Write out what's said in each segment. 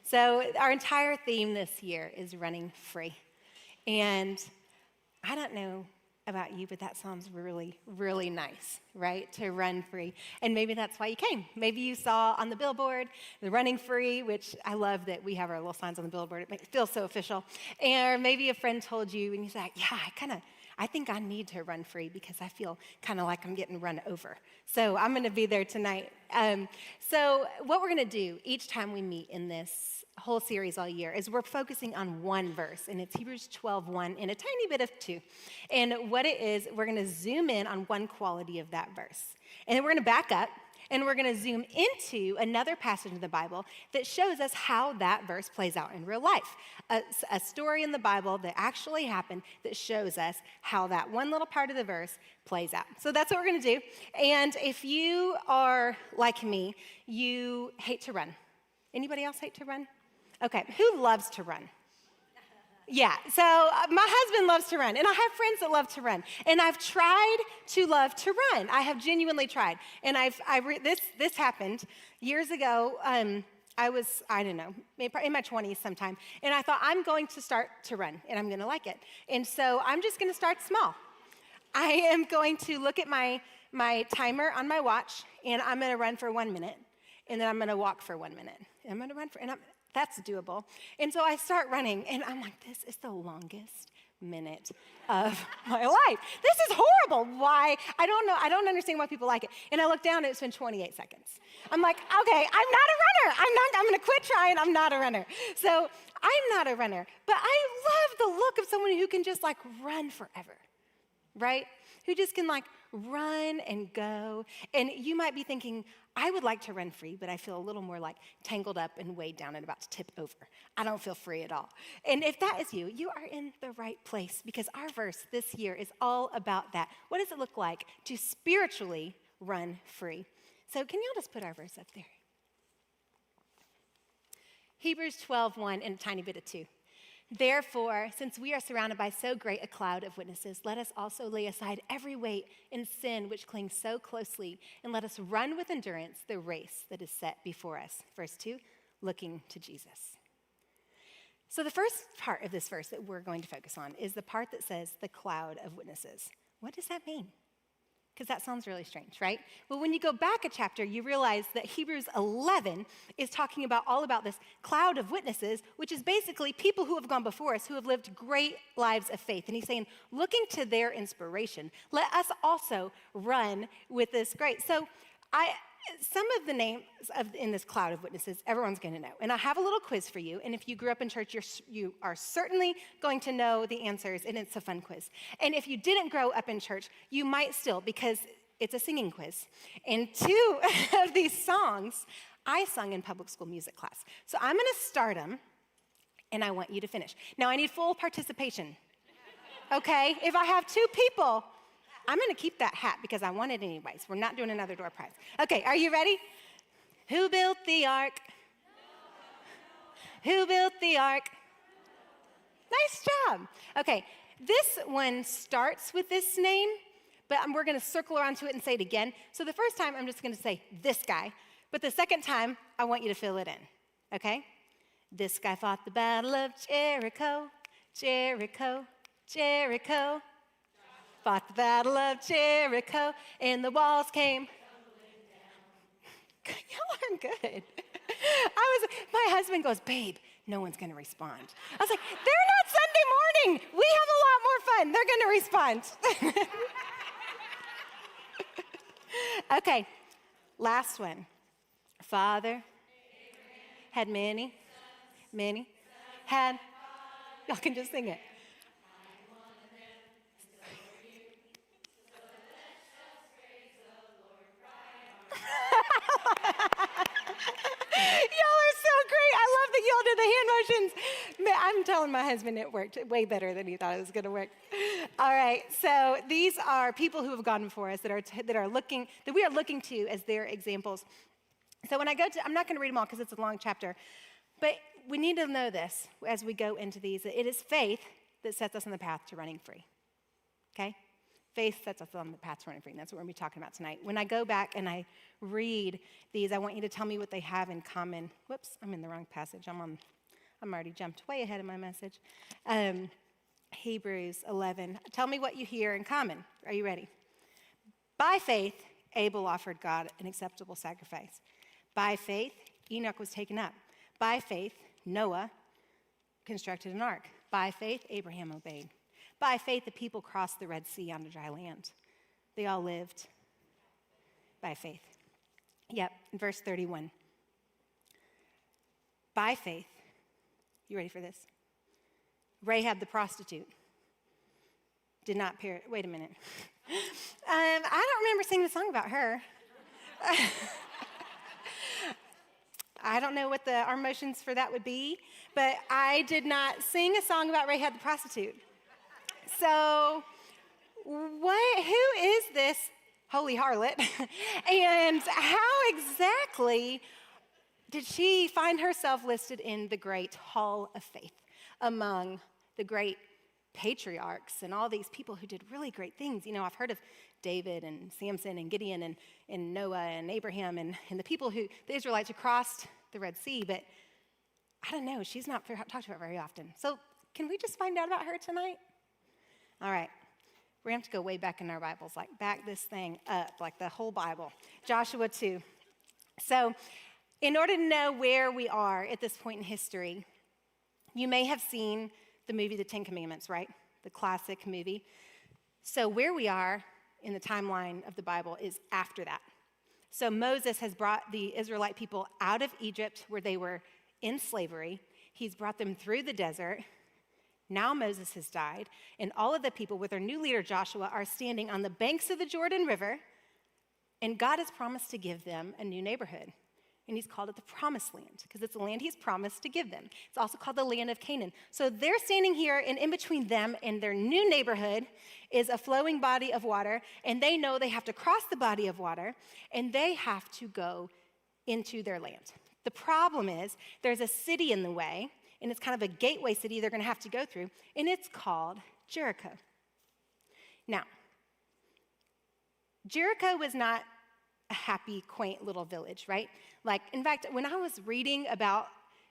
So our entire theme this year is running free. And I don't know about you, but that sounds really, really nice, right? To run free. And maybe that's why you came. Maybe you saw on the billboard, the running free, which I love that we have our little signs on the billboard. It feels so official. Or maybe a friend told you and you said, yeah, I think I need to run free because I feel kind of like I'm getting run over. So I'm going to be there tonight. So what we're going to do each time we meet in this whole series all year is we're focusing on one verse, and it's Hebrews 12:1 and a tiny bit of 2. And what it is, we're going to zoom in on one quality of that verse. And then we're going to back up, and we're going to zoom into another passage of the Bible that shows us how that verse plays out in real life. A story in the Bible that actually happened that shows us how that one little part of the verse plays out. So that's what we're going to do. And if you are like me, you hate to run. Anybody else hate to run? Okay, who loves to run? Yeah, so my husband loves to run, and I have friends that love to run, and I've tried to love to run. I have genuinely tried, and this happened years ago. I was, I don't know, in my 20s sometime, and I thought, I'm going to start to run, and I'm going to like it. And so I'm just going to start small. I am going to look at my timer on my watch, and I'm going to run for 1 minute, and then I'm going to walk for 1 minute. And I'm going to run for, that's doable. And so I start running, and I'm like, this is the longest minute of my life. This is horrible. Why? I don't know. I don't understand why people like it. And I look down, and it's been 28 seconds. I'm like, okay, I'm not a runner. I'm going to quit trying. I'm not a runner. So I'm not a runner. But I love the look of someone who can just like run forever, right? Who just can like run and go. And you might be thinking, I would like to run free, but I feel a little more like tangled up and weighed down and about to tip over. I don't feel free at all. And if that is you, you are in the right place because our verse this year is all about that. What does it look like to spiritually run free? So can y'all just put our verse up there? Hebrews 12:1 and a tiny bit of 2. Therefore, since we are surrounded by so great a cloud of witnesses, let us also lay aside every weight and sin which clings so closely, and let us run with endurance the race that is set before us. Verse 2, looking to Jesus. So the first part of this verse that we're going to focus on is the part that says the cloud of witnesses. What does that mean? Because that sounds really strange, right? Well, when you go back a chapter, you realize that Hebrews 11 is talking all about this cloud of witnesses, which is basically people who have gone before us, who have lived great lives of faith. And he's saying, looking to their inspiration, let us also run with this great. So some of the names in this cloud of witnesses, everyone's going to know. And I have a little quiz for you. And if you grew up in church, you are certainly going to know the answers, and it's a fun quiz. And if you didn't grow up in church, you might still, because it's a singing quiz. And 2 of these songs I sung in public school music class. So I'm going to start them, and I want you to finish. Now, I need full participation, okay? If I have 2 people, I'm going to keep that hat because I want it anyways. We're not doing another door prize. Okay, are you ready? Who built the ark? Who built the ark? Nice job. Okay, this one starts with this name, but we're going to circle around to it and say it again. So the first time, I'm just going to say this guy. But the second time, I want you to fill it in, okay? This guy fought the battle of Jericho, Jericho, Jericho. Fought the battle of Jericho, and the walls came. Y'all are good. My husband goes, babe, no one's going to respond. I was like, they're not Sunday morning. We have a lot more fun. They're going to respond. Okay, last one. Father had many, had, y'all can just sing it. Y'all are so great. I love that y'all did the hand motions. I'm telling my husband it worked way better than he thought it was going to work. All right, so these are people who have gone before us that we are looking to as their examples. So when I go to, I'm not going to read them all because it's a long chapter, but we need to know this as we go into these. It is faith that sets us on the path to running free. Okay? Faith sets us on the path to running free, and that's what we're going to be talking about tonight. When I go back and I read these, I want you to tell me what they have in common. Whoops, I'm in the wrong passage. I'm already jumped way ahead of my message. Hebrews 11. Tell me what you hear in common. Are you ready? By faith, Abel offered God an acceptable sacrifice. By faith, Enoch was taken up. By faith, Noah constructed an ark. By faith, Abraham obeyed. By faith, the people crossed the Red Sea on dry land. They all lived by faith. Yep, in verse 31. By faith, you ready for this? Rahab the prostitute did not perish. Wait a minute. I don't remember singing a song about her. I don't know what our motions for that would be, but I did not sing a song about Rahab the prostitute. So, who is this holy harlot? And how exactly did she find herself listed in the great hall of faith among the great patriarchs and all these people who did really great things? You know, I've heard of David and Samson and Gideon and Noah and Abraham and the people the Israelites who crossed the Red Sea, but I don't know, she's not talked about very often. So can we just find out about her tonight? All right, we're going to have to go way back in our Bibles, like back this thing up, like the whole Bible. Joshua 2. So in order to know where we are at this point in history, you may have seen the movie The Ten Commandments, right? The classic movie. So where we are in the timeline of the Bible is after that. So Moses has brought the Israelite people out of Egypt where they were in slavery. He's brought them through the desert. Now Moses has died, and all of the people with their new leader Joshua are standing on the banks of the Jordan River, and God has promised to give them a new neighborhood. And he's called it the Promised Land because it's the land he's promised to give them. It's also called the land of Canaan. So they're standing here, and in between them and their new neighborhood is a flowing body of water, and they know they have to cross the body of water, and they have to go into their land. The problem is there's a city in the way, and it's kind of a gateway city they're going to have to go through, and it's called Jericho. Now, Jericho was not a happy, quaint little village, right? Like, in fact, when I was reading about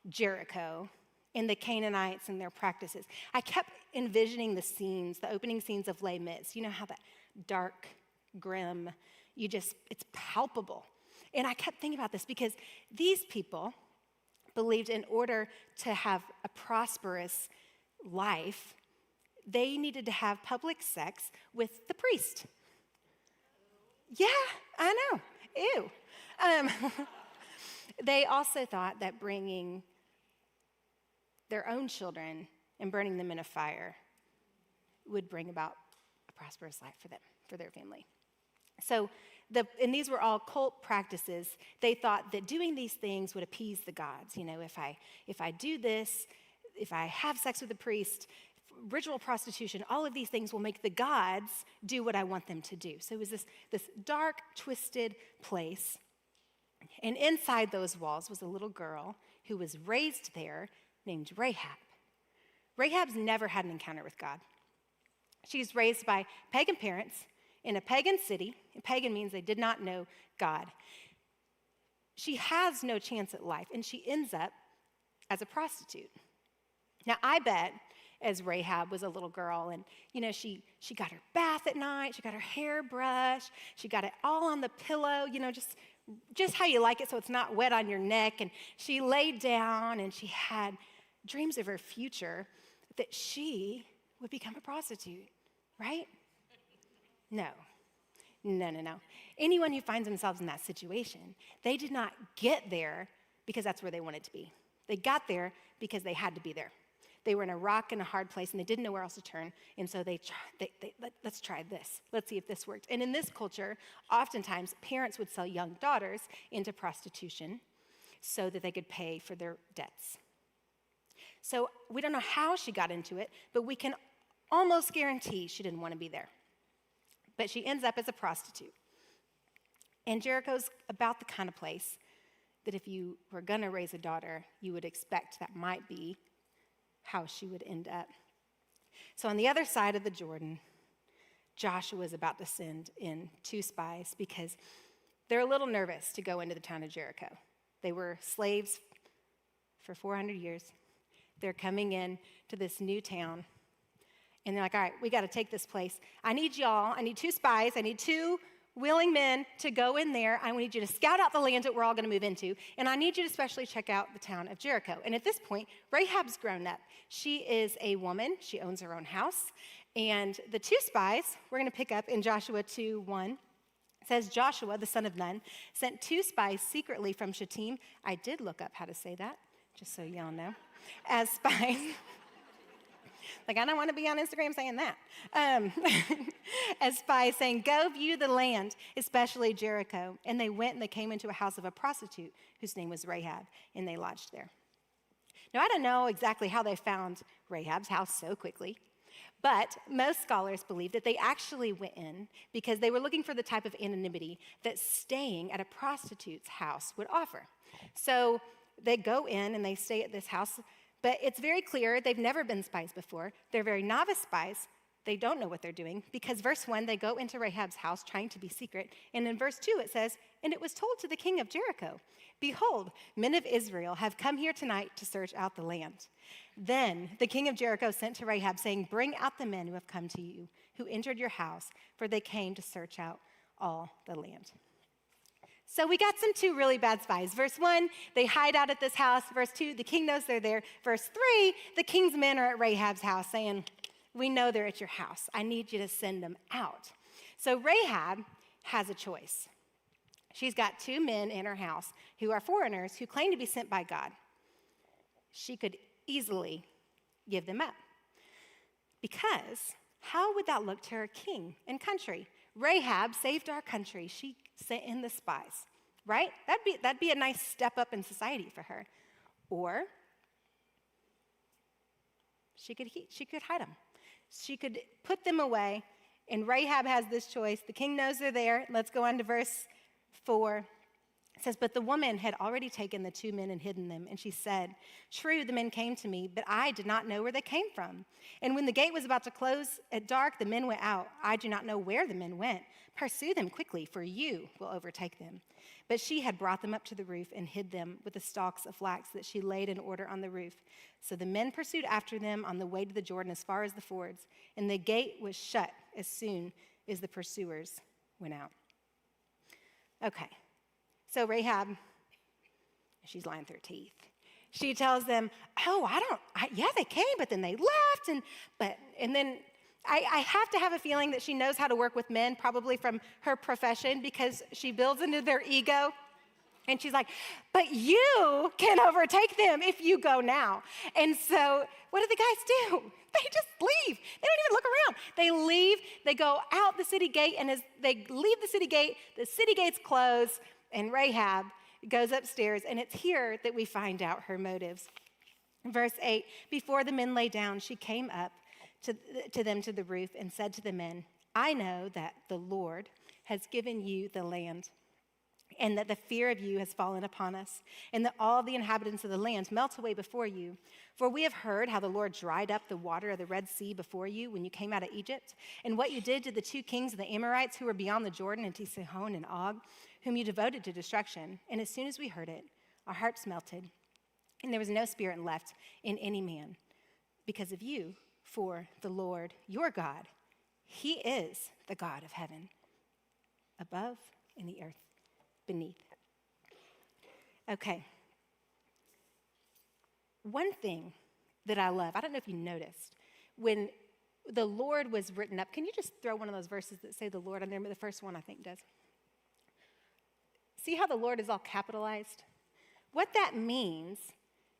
Jericho and the Canaanites and their practices, I kept envisioning the scenes, the opening scenes of Les Mis. You know how that dark, grim, it's palpable. And I kept thinking about this because these people believed in order to have a prosperous life, they needed to have public sex with the priest. Yeah, I know. Ew. They also thought that bringing their own children and burning them in a fire would bring about a prosperous life for them, for their family. So, and these were all cult practices. They thought that doing these things would appease the gods. You know, if I do this, if I have sex with a priest, ritual prostitution, all of these things will make the gods do what I want them to do. So it was this dark, twisted place. And inside those walls was a little girl who was raised there named Rahab. Rahab's never had an encounter with God. She's raised by pagan parents in a pagan city, and pagan means they did not know God. She has no chance at life, and she ends up as a prostitute. Now, I bet as Rahab was a little girl, and you know, she got her bath at night, she got her hair brushed, she got it all on the pillow, you know, just how you like it so it's not wet on your neck, and she laid down and she had dreams of her future that she would become a prostitute, right? No. Anyone who finds themselves in that situation, they did not get there because that's where they wanted to be. They got there because they had to be there. They were in a rock and a hard place, and they didn't know where else to turn, and so let's try this. Let's see if this worked. And in this culture, oftentimes, parents would sell young daughters into prostitution so that they could pay for their debts. So we don't know how she got into it, but we can almost guarantee she didn't want to be there. But she ends up as a prostitute. And Jericho's about the kind of place that if you were going to raise a daughter, you would expect that might be how she would end up. So on the other side of the Jordan, Joshua is about to send in 2 spies because they're a little nervous to go into the town of Jericho. They were slaves for 400 years. They're coming in to this new town. And they're like, all right, we got to take this place. I need 2 spies. I need 2 willing men to go in there. I need you to scout out the land that we're all going to move into. And I need you to especially check out the town of Jericho. And at this point, Rahab's grown up. She is a woman. She owns her own house. And the 2 spies, we're going to pick up in Joshua 2:1. It says, Joshua, the son of Nun, sent 2 spies secretly from Shittim. I did look up how to say that, just so y'all know. As spies. Like, I don't want to be on Instagram saying that. As spies saying, go view the land, especially Jericho. And they went and they came into a house of a prostitute whose name was Rahab, and they lodged there. Now, I don't know exactly how they found Rahab's house so quickly, but most scholars believe that they actually went in because they were looking for the type of anonymity that staying at a prostitute's house would offer. So they go in and they stay at this house. But it's very clear they've never been spies before. They're very novice spies. They don't know what they're doing because verse 1, they go into Rahab's house trying to be secret. And in verse 2, it says, and it was told to the king of Jericho, behold, men of Israel have come here tonight to search out the land. Then the king of Jericho sent to Rahab saying, bring out the men who have come to you, who entered your house, for they came to search out all the land. So we got some 2 really bad spies. Verse 1, they hide out at this house. Verse 2, the king knows they're there. Verse 3, the king's men are at Rahab's house saying, we know they're at your house. I need you to send them out. So Rahab has a choice. She's got 2 men in her house who are foreigners who claim to be sent by God. She could easily give them up. Because how would that look to her king and country? Rahab saved our country. She sent in the spies, right? That'd be a nice step up in society for her. Or she could hide them. She could put them away, and Rahab has this choice. The king knows they're there. Let's go on to verse 4. It says, but the woman had already taken the 2 men and hidden them, and she said, true, the men came to me, but I did not know where they came from. And when the gate was about to close at dark, the men went out. I do not know where the men went. Pursue them quickly, for you will overtake them. But she had brought them up to the roof and hid them with the stalks of flax that she laid in order on the roof. So the men pursued after them on the way to the Jordan as far as the fords, and the gate was shut as soon as the pursuers went out. Okay. So Rahab, she's lying through her teeth. She tells them, yeah, they came, but then they left. And then I have to have a feeling that she knows how to work with men, probably from her profession, because she builds into their ego. And she's like, but you can overtake them if you go now. And so what do the guys do? They just leave. They don't even look around. They leave. They go out the city gate. And as they leave the city gates close. And Rahab goes upstairs, and it's here that we find out her motives. Verse 8, before the men lay down, she came up to them to the roof and said to the men, I know that the Lord has given you the land, and that the fear of you has fallen upon us, and that all the inhabitants of the land melt away before you. For we have heard how the Lord dried up the water of the Red Sea before you when you came out of Egypt, and what you did to the 2 kings of the Amorites who were beyond the Jordan, and to Sihon and Og, whom you devoted to destruction. And as soon as we heard it, our hearts melted, and there was no spirit left in any man because of you. For the Lord, your God, he is the God of heaven, above and the earth beneath. Okay. One thing that I love, I don't know if you noticed, when the Lord was written up, can you just throw one of those verses that say the Lord on there? The first one I think does. See how the Lord is all capitalized? What that means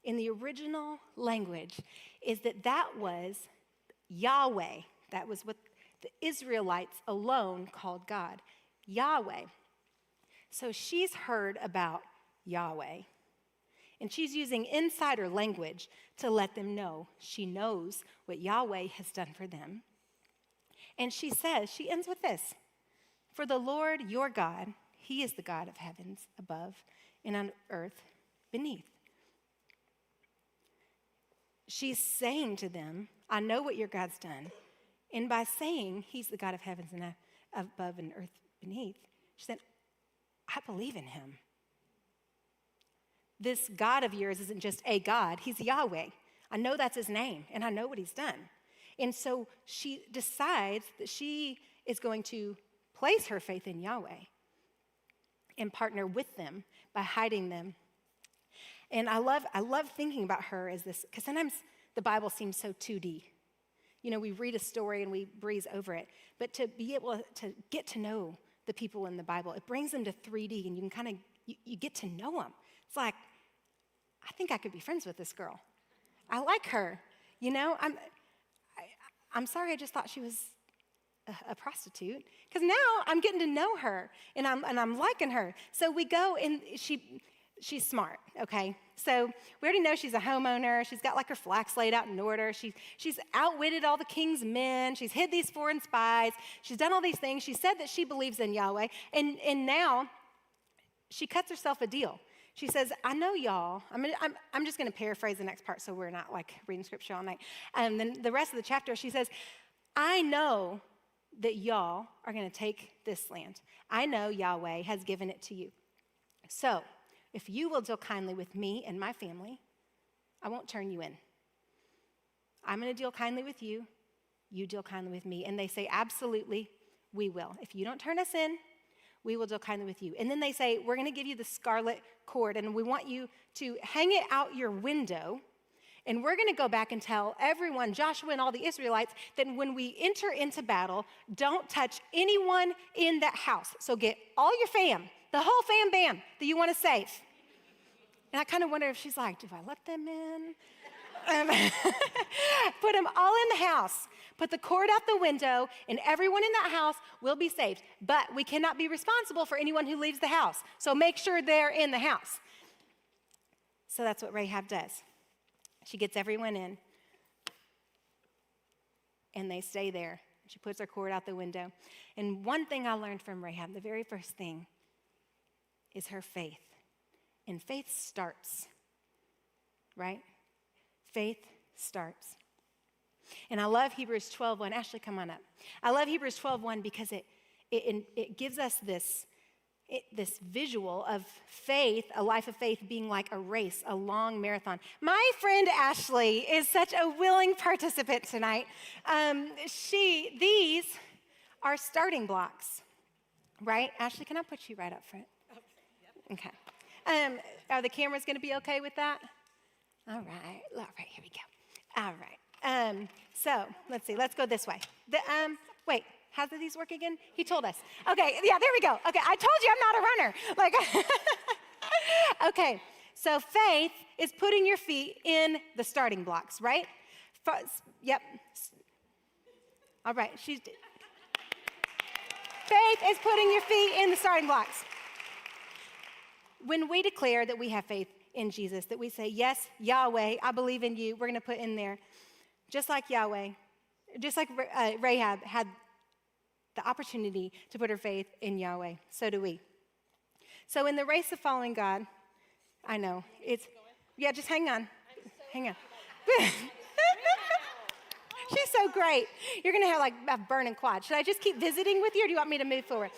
in the original language is that was Yahweh. That was what the Israelites alone called God, Yahweh. So she's heard about Yahweh, and she's using insider language to let them know she knows what Yahweh has done for them. And she ends with this, for the Lord, your God, he is the God of heavens above and on earth beneath. She's saying to them, I know what your God's done. And by saying he's the God of heavens and above and earth beneath, she said, I believe in him. This God of yours isn't just a God, he's Yahweh. I know that's his name, and I know what he's done. And so she decides that she is going to place her faith in Yahweh and partner with them by hiding them. And I love thinking about her as this, because sometimes the Bible seems so 2D. You know, we read a story and we breeze over it. But to be able to get to know the people in the Bible, it brings them to 3D, and you can kind of, you get to know them. It's like, I think I could be friends with this girl. I like her. You know, I'm sorry I just thought she was a prostitute, because now I'm getting to know her, and I'm liking her. So we go, and she's smart, okay? So we already know she's a homeowner. She's got like her flax laid out in order. She's outwitted all the king's men. She's hid these foreign spies. She's done all these things. She said that she believes in Yahweh, and now she cuts herself a deal. She says, I know y'all. I'm just going to paraphrase the next part so we're not like reading scripture all night. And then the rest of the chapter, she says, I know that y'all are going to take this land. I know Yahweh has given it to you. So if you will deal kindly with me and my family, I won't turn you in. I'm going to deal kindly with you. You deal kindly with me. And they say, absolutely, we will. If you don't turn us in, we will deal kindly with you. And then they say, we're going to give you the scarlet cord, and we want you to hang it out your window. And we're going to go back and tell everyone, Joshua and all the Israelites, that when we enter into battle, don't touch anyone in that house. So get all your fam, the whole fam bam that you want to save. And I kind of wonder if she's like, do I let them in? Put them all in the house. Put the cord out the window, and everyone in that house will be saved. But we cannot be responsible for anyone who leaves the house. So make sure they're in the house. So that's what Rahab does. She gets everyone in, and they stay there. She puts her cord out the window. And one thing I learned from Rahab, the very first thing, is her faith. And faith starts, right? Faith starts. And I love Hebrews 12:1. Ashley, come on up. I love Hebrews 12:1 because it gives us this visual of faith, a life of faith being like a race, a long marathon. My friend Ashley is such a willing participant tonight. These are starting blocks, right? Ashley, can I put you right up front? Okay. Are the cameras going to be okay with that? All right, here we go. All right. So let's see. Let's go this way. Wait. How do these work again? He told us. Okay, yeah, there we go. Okay, I told you I'm not a runner. Okay, so faith is putting your feet in the starting blocks, right? Yep. All right, faith is putting your feet in the starting blocks. When we declare that we have faith in Jesus, that we say, yes, Yahweh, I believe in you, we're going to put in there, just like Yahweh, just like Rahab had the opportunity to put her faith in Yahweh. So do we. So in the race of following God, I know, yeah, just hang on. Hang on. She's so great. You're going to have like a burning quad. Should I just keep visiting with you, or do you want me to move forward?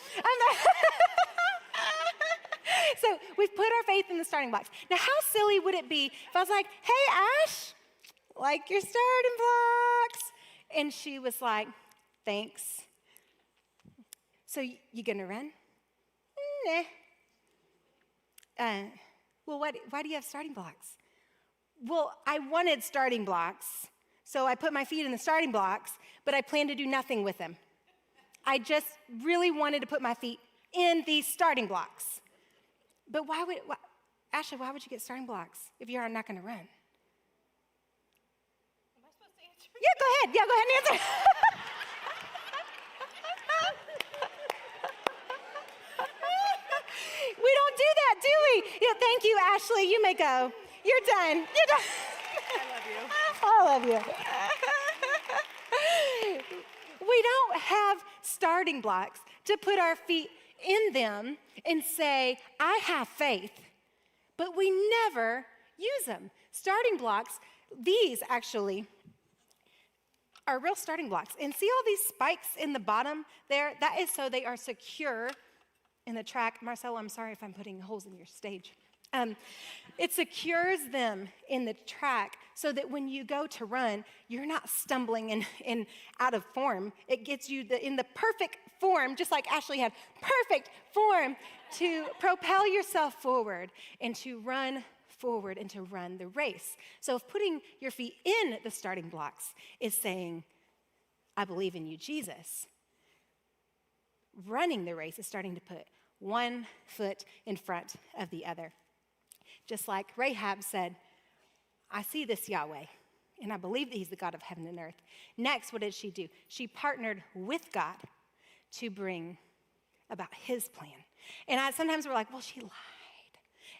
So we've put our faith in the starting blocks. Now, how silly would it be if I was like, hey, Ash, like your starting blocks? And she was like, thanks. So you gonna run? Nah. Well, why do you have starting blocks? Well, I wanted starting blocks, so I put my feet in the starting blocks, but I plan to do nothing with them. I just really wanted to put my feet in these starting blocks. But Ashley, why would you get starting blocks if you're not gonna run? Am I supposed to answer? Yeah, go ahead. Yeah, go ahead and answer. We don't do that, do we? Yeah, thank you, Ashley. You may go. You're done. You're done. I love you. I love you. We don't have starting blocks to put our feet in them and say, I have faith, but we never use them. Starting blocks, these actually are real starting blocks. And see all these spikes in the bottom there? That is so they are secure in the track. Marcelo, I'm sorry if I'm putting holes in your stage. It secures them in the track so that when you go to run, you're not stumbling and out of form. It gets you in the perfect form, just like Ashley had, perfect form to propel yourself forward and to run forward and to run the race. So if putting your feet in the starting blocks is saying, I believe in you, Jesus, running the race is starting to put one foot in front of the other. Just like Rahab said, I see this Yahweh, and I believe that he's the God of heaven and earth. Next, what did she do? She partnered with God to bring about his plan. And sometimes we're like, well, she lied.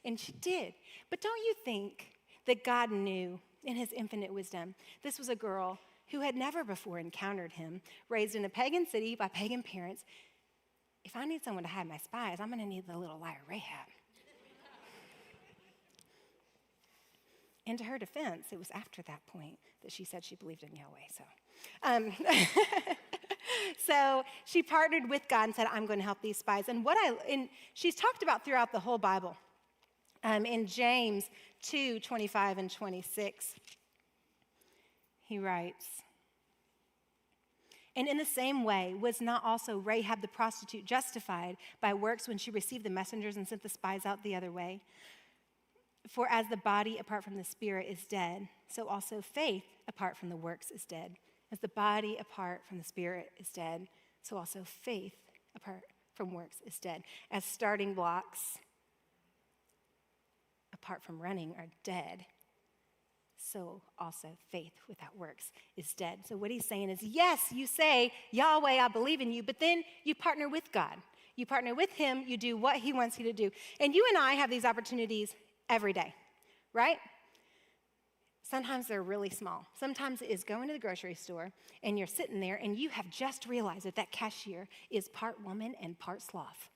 And she did. But don't you think that God knew in his infinite wisdom, this was a girl who had never before encountered him, raised in a pagan city by pagan parents. If I need someone to hide my spies, I'm going to need the little liar Rahab. And to her defense, it was after that point that she said she believed in Yahweh. So she partnered with God and said, I'm going to help these spies. And she's talked about throughout the whole Bible. In James 2:25 and 26, he writes, and in the same way, was not also Rahab the prostitute justified by works when she received the messengers and sent the spies out the other way? For as the body apart from the spirit is dead, so also faith apart from the works is dead. As the body apart from the spirit is dead, so also faith apart from works is dead. As starting blocks apart from running are dead, so also faith without works is dead. So what he's saying is, yes, you say, Yahweh, I believe in you, but then you partner with God. You partner with him, you do what he wants you to do. And you and I have these opportunities every day, right? Sometimes they're really small. Sometimes it is going to the grocery store and you're sitting there and you have just realized that that cashier is part woman and part sloth.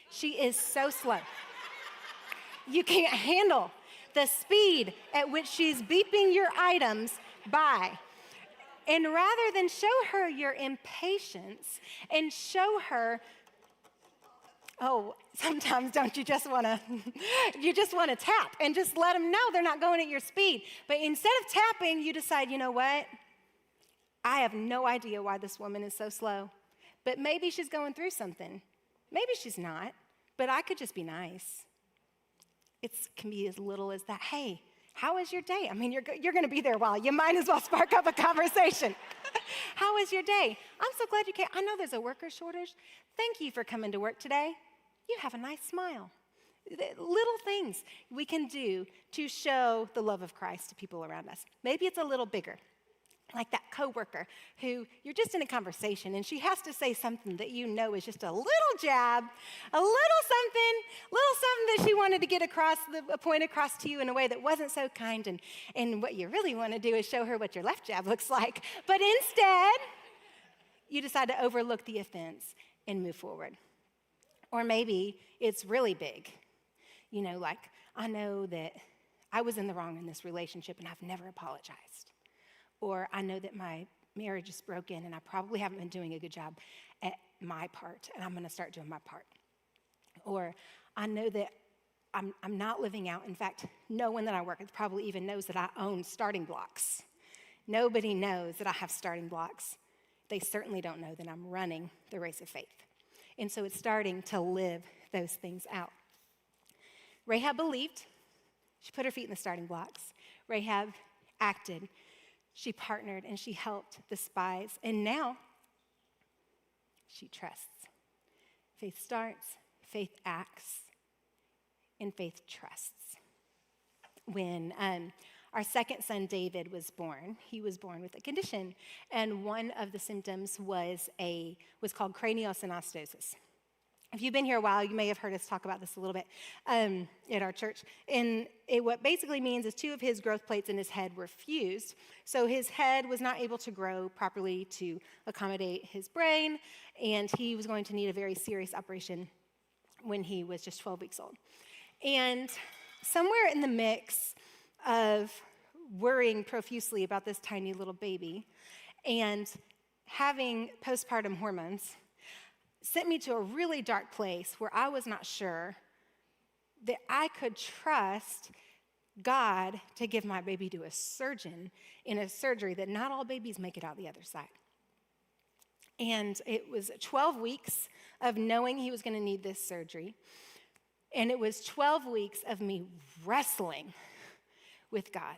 She is so slow. You can't handle the speed at which she's beeping your items by. And rather than show her your impatience and show her, oh, sometimes don't you just want to tap and just let them know they're not going at your speed. But instead of tapping, you decide, you know what? I have no idea why this woman is so slow. But maybe she's going through something. Maybe she's not, but I could just be nice. It can be as little as that. Hey, how was your day? I mean, you're going to be there a while. You might as well spark up a conversation. How was your day? I'm so glad you came. I know there's a worker shortage. Thank you for coming to work today. You have a nice smile. Little things we can do to show the love of Christ to people around us. Maybe it's a little bigger, like that coworker who you're just in a conversation and she has to say something that you know is just a little jab, a little something that she wanted to get across, a point across to you in a way that wasn't so kind. And what you really want to do is show her what your left jab looks like. But instead, you decide to overlook the offense and move forward. Or maybe it's really big. You know, like, I know that I was in the wrong in this relationship and I've never apologized. Or I know that my marriage is broken and I probably haven't been doing a good job at my part and I'm going to start doing my part. Or I know that I'm not living out. In fact, no one that I work with probably even knows that I own starting blocks. Nobody knows that I have starting blocks. They certainly don't know that I'm running the race of faith. And so it's starting to live those things out. Rahab believed. She put her feet in the starting blocks. Rahab acted. She partnered and she helped the spies. And now she trusts. Faith starts, faith acts, and faith trusts. When our second son, David, was born, he was born with a condition. And one of the symptoms was called craniosynostosis. If you've been here a while, you may have heard us talk about this a little bit at our church. And what basically means is two of his growth plates in his head were fused. So his head was not able to grow properly to accommodate his brain. And he was going to need a very serious operation when he was just 12 weeks old. And somewhere in the mix of worrying profusely about this tiny little baby and having postpartum hormones sent me to a really dark place where I was not sure that I could trust God to give my baby to a surgeon in a surgery that not all babies make it out the other side. And it was 12 weeks of knowing he was going to need this surgery. And it was 12 weeks of me wrestling with God.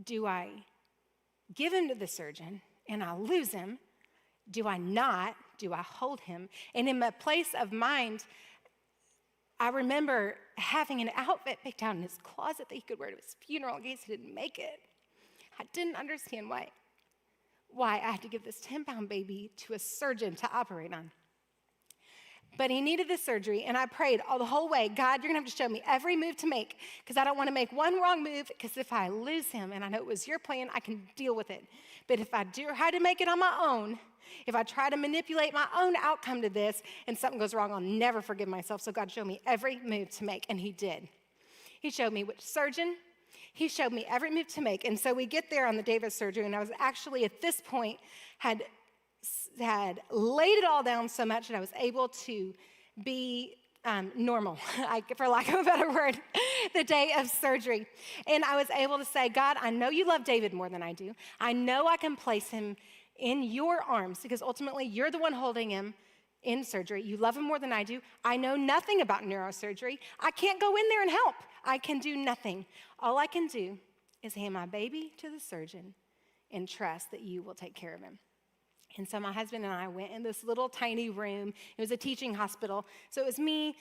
Do I give him to the surgeon and I lose him? Do I not? Do I hold him? And in my place of mind, I remember having an outfit picked out in his closet that he could wear to his funeral in case he didn't make it. I didn't understand why I had to give this 10-pound baby to a surgeon to operate on. But he needed this surgery, and I prayed all the whole way, God, you're going to have to show me every move to make because I don't want to make one wrong move because if I lose him, and I know it was your plan, I can deal with it. But if I do try to make it on my own, if I try to manipulate my own outcome to this and something goes wrong, I'll never forgive myself. So God showed me every move to make, and he did. He showed me which surgeon. He showed me every move to make. And so we get there on the day of his surgery, and I was actually at this point had laid it all down so much that I was able to be normal, for lack of a better word, the day of surgery. And I was able to say, God, I know you love David more than I do. I know I can place him in your arms because ultimately you're the one holding him in surgery. You love him more than I do. I know nothing about neurosurgery. I can't go in there and help. I can do nothing. All I can do is hand my baby to the surgeon and trust that you will take care of him. And so my husband and I went in this little tiny room. It was a teaching hospital. So it was me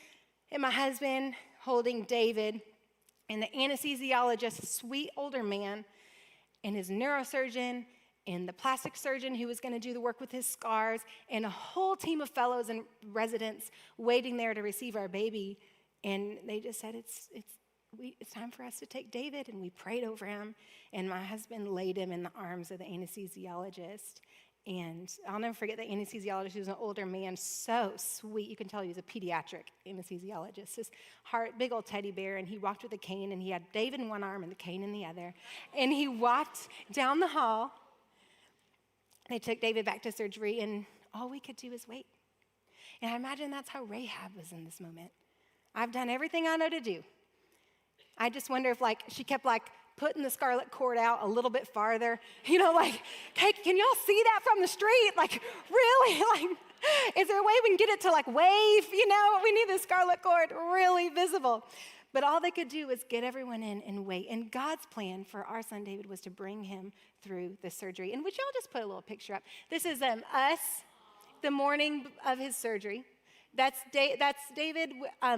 and my husband holding David and the anesthesiologist, a sweet older man, and his neurosurgeon and the plastic surgeon who was going to do the work with his scars, and a whole team of fellows and residents waiting there to receive our baby. And they just said, it's time for us to take David. And we prayed over him. And my husband laid him in the arms of the anesthesiologist. And I'll never forget the anesthesiologist. He was an older man, so sweet. You can tell he was a pediatric anesthesiologist. This big old teddy bear, and he walked with a cane, and he had David in one arm and the cane in the other. And he walked down the hall. They took David back to surgery, and all we could do was wait. And I imagine that's how Rahab was in this moment. I've done everything I know to do. I just wonder if, she kept, putting the scarlet cord out a little bit farther. Hey, can y'all see that from the street? Really? Is there a way we can get it to, wave? We need the scarlet cord really visible. But all they could do was get everyone in and wait. And God's plan for our son David was to bring him through the surgery. And would y'all just put a little picture up? This is us the morning of his surgery. That's David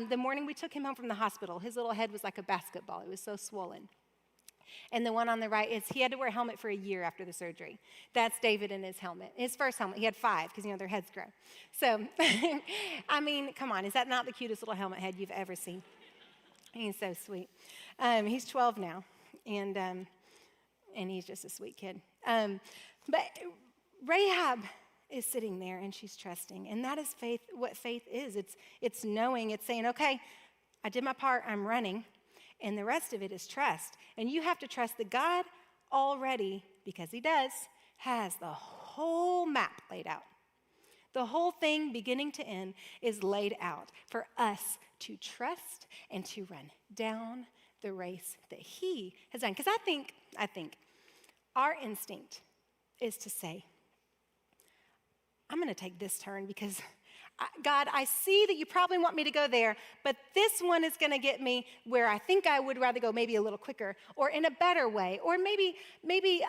the morning we took him home from the hospital. His little head was like a basketball. It was so swollen. And the one on the right is he had to wear a helmet for a year after the surgery. That's David in his helmet. His first helmet. He had 5 because, their heads grow. So, come on. Is that not the cutest little helmet head you've ever seen? He's so sweet. He's 12 now, and he's just a sweet kid. But Rahab is sitting there, and she's trusting. And that is faith. What faith is. It's knowing. It's saying, okay, I did my part. I'm running. And the rest of it is trust. And you have to trust that God already, because he does, has the whole map laid out. The whole thing, beginning to end, is laid out for us to trust and to run down the race that he has done. Because I think our instinct is to say, I'm going to take this turn because God, I see that you probably want me to go there, but this one is going to get me where I think I would rather go maybe a little quicker or in a better way. Or maybe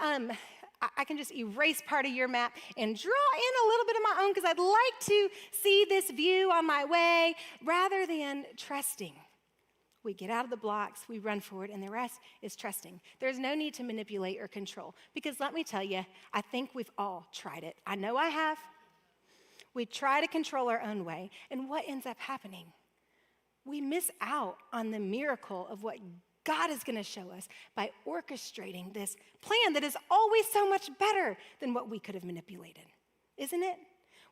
I can just erase part of your map and draw in a little bit of my own because I'd like to see this view on my way rather than trusting. We get out of the blocks, we run forward, and the rest is trusting. There's no need to manipulate or control because let me tell you, I think we've all tried it. I know I have. We try to control our own way, and what ends up happening? We miss out on the miracle of what God is going to show us by orchestrating this plan that is always so much better than what we could have manipulated, isn't it?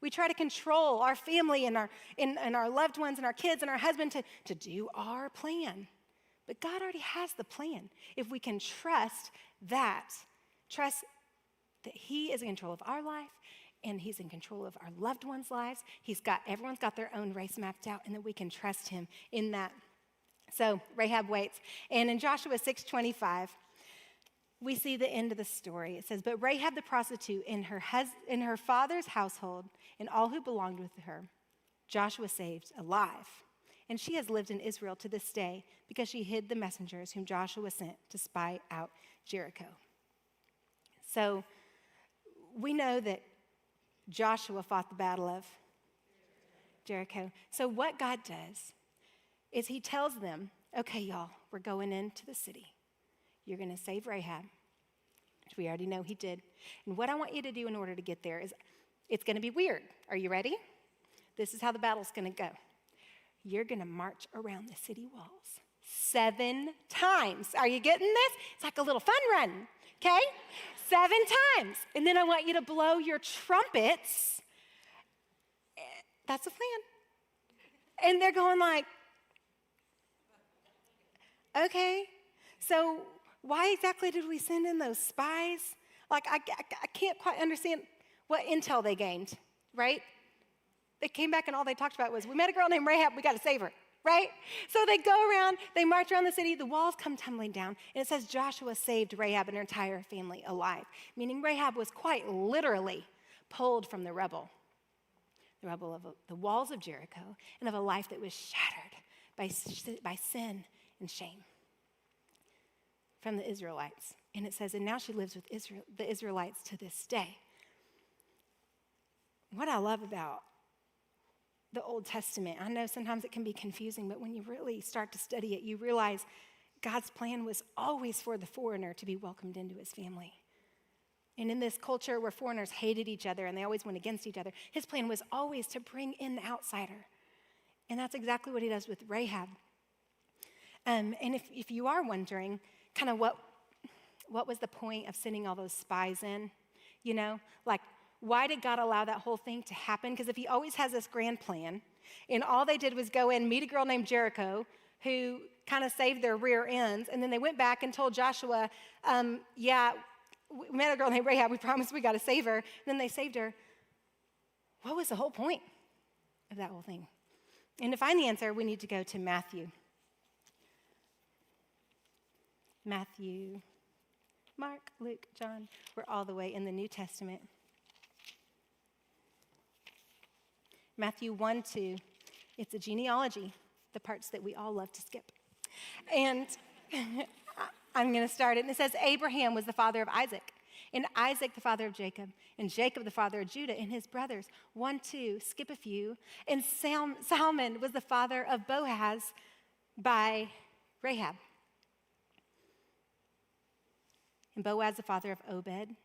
We try to control our family and our loved ones and our kids and our husband to do our plan. But God already has the plan. If we can trust that, trust that he is in control of our life, and he's in control of our loved ones' lives. Everyone's got their own race mapped out, and that we can trust him in that. So Rahab waits. And in Joshua 6:25, we see the end of the story. It says, "But Rahab the prostitute in her father's household and all who belonged with her, Joshua saved alive. And she has lived in Israel to this day because she hid the messengers whom Joshua sent to spy out Jericho." So we know that Joshua fought the battle of Jericho. So what God does is he tells them, okay, y'all, we're going into the city. You're going to save Rahab, which we already know he did. And what I want you to do in order to get there is, it's going to be weird. Are you ready? This is how the battle's going to go. You're going to march around the city walls 7 times. Are you getting this? It's like a little fun run, okay? 7 times. And then I want you to blow your trumpets. That's the plan. And they're going like, okay, so why exactly did we send in those spies? Like, I can't quite understand what intel they gained, right? They came back and all they talked about was, we met a girl named Rahab, we got to save her, right? So they go around, they march around the city, the walls come tumbling down, and it says Joshua saved Rahab and her entire family alive, meaning Rahab was quite literally pulled from the rubble of the walls of Jericho and of a life that was shattered by sin and shame from the Israelites. And it says, and now she lives with the Israelites to this day. What I love about the Old Testament, I know sometimes it can be confusing, but when you really start to study it, you realize God's plan was always for the foreigner to be welcomed into his family. And in this culture where foreigners hated each other and they always went against each other, his plan was always to bring in the outsider. And that's exactly what he does with Rahab. And if you are wondering kind of what was the point of sending all those spies in, you know, like, why did God allow that whole thing to happen? Because if he always has this grand plan, and all they did was go in, meet a girl named Jericho, who kind of saved their rear ends, and then they went back and told Joshua, yeah, we met a girl named Rahab, we promised we got to save her, and then they saved her. What was the whole point of that whole thing? And to find the answer, we need to go to Matthew. Matthew, Mark, Luke, John, we're all the way in the New Testament. Matthew 1-2, it's a genealogy, the parts that we all love to skip. And I'm going to start it. And it says, Abraham was the father of Isaac, and Isaac the father of Jacob, and Jacob the father of Judah and his brothers. 1-2, skip a few. And Salmon was the father of Boaz by Rahab. And Boaz the father of Obed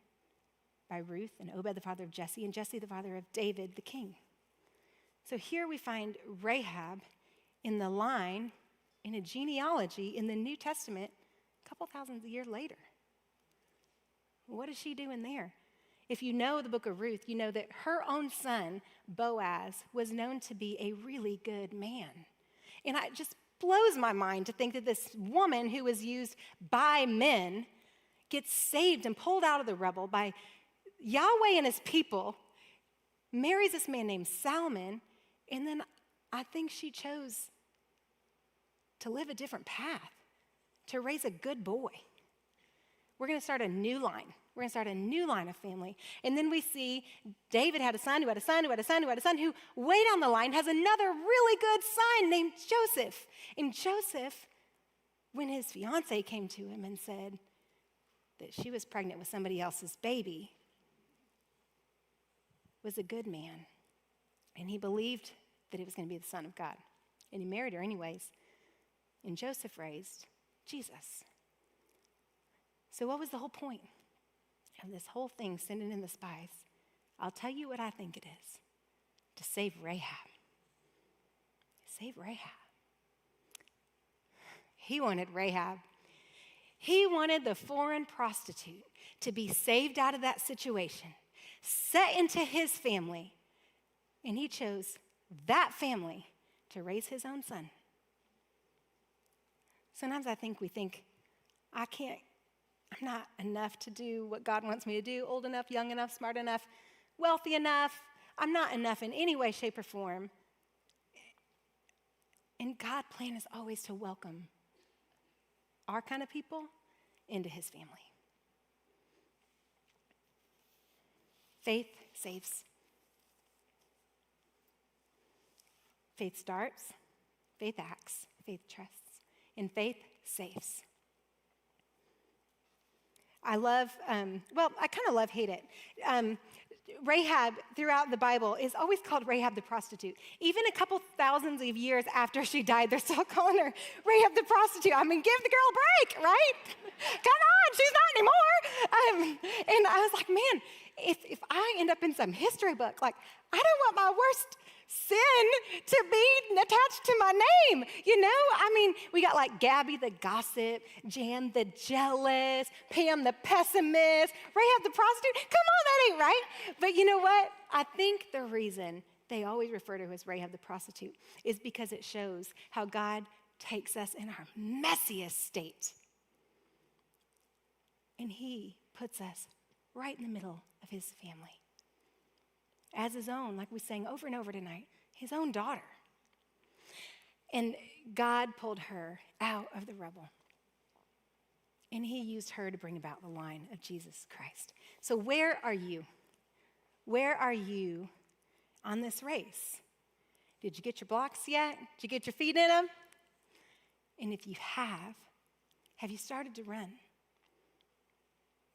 by Ruth, and Obed the father of Jesse, and Jesse the father of David the king. So here we find Rahab in the line, in a genealogy in the New Testament, a couple thousand years later. What is she doing there? If you know the book of Ruth, you know that her own son, Boaz, was known to be a really good man. And it just blows my mind to think that this woman who was used by men gets saved and pulled out of the rubble by Yahweh and his people, marries this man named Salmon, and then I think she chose to live a different path, to raise a good boy. We're going to start a new line. We're going to start a new line of family. And then we see David had a son who had a son who had a son who had a son who, way down the line, has another really good son named Joseph. And Joseph, when his fiance came to him and said that she was pregnant with somebody else's baby, was a good man. And he believed that he was going to be the son of God. And he married her anyways. And Joseph raised Jesus. So what was the whole point of this whole thing, sending in the spies? I'll tell you what I think it is. To save Rahab. Save Rahab. He wanted Rahab. He wanted the foreign prostitute to be saved out of that situation, set into his family, and he chose that family to raise his own son. Sometimes I think we think, I I'm not enough to do what God wants me to do, old enough, young enough, smart enough, wealthy enough. I'm not enough in any way, shape, or form. And God's plan is always to welcome our kind of people into his family. Faith saves. Faith starts, faith acts, faith trusts, and faith saves. I kind of love, hate it. Rahab throughout the Bible is always called Rahab the prostitute. Even a couple thousands of years after she died, they're still calling her Rahab the prostitute. I mean, give the girl a break, right? Come on, she's not anymore. And I was like, man, if I end up in some history book, like, I don't want my worst sin to be attached to my name, you know? I mean, we got like Gabby the gossip, Jan the jealous, Pam the pessimist, Rahab the prostitute. Come on, that ain't right. But you know what? I think the reason they always refer to her as Rahab the prostitute is because it shows how God takes us in our messiest state. And he puts us right in the middle of his family. As his own, like we sang over and over tonight, his own daughter. And God pulled her out of the rubble. And he used her to bring about the line of Jesus Christ. So where are you? Where are you on this race? Did you get your blocks yet? Did you get your feet in them? And if you have you started to run?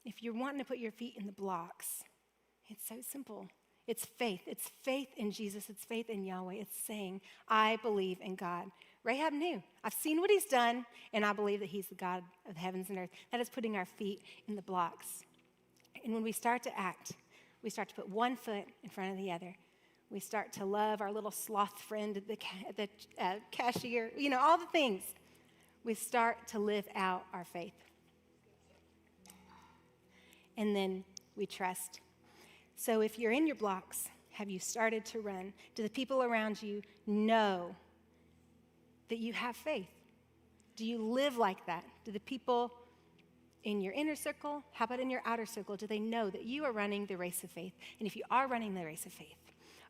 If you're wanting to put your feet in the blocks, it's so simple. It's faith. It's faith in Jesus. It's faith in Yahweh. It's saying, I believe in God. Rahab knew. I've seen what he's done, and I believe that he's the God of the heavens and earth. That is putting our feet in the blocks. And when we start to act, we start to put one foot in front of the other. We start to love our little sloth friend at the cashier, you know, all the things. We start to live out our faith. And then we trust. So if you're in your blocks, have you started to run? Do the people around you know that you have faith? Do you live like that? Do the people in your inner circle, how about in your outer circle, do they know that you are running the race of faith? And if you are running the race of faith,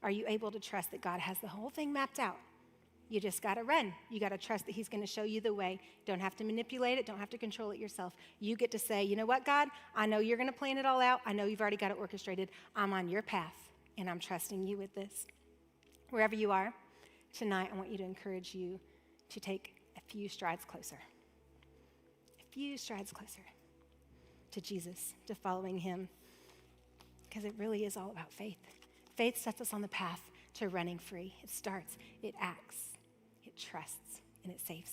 are you able to trust that God has the whole thing mapped out? You just got to run. You got to trust that he's going to show you the way. Don't have to manipulate it. Don't have to control it yourself. You get to say, you know what, God? I know you're going to plan it all out. I know you've already got it orchestrated. I'm on your path, and I'm trusting you with this. Wherever you are, tonight I want you to encourage you to take a few strides closer. A few strides closer to Jesus, to following him, because it really is all about faith. Faith sets us on the path to running free. It starts, it acts, it trusts, and it saves.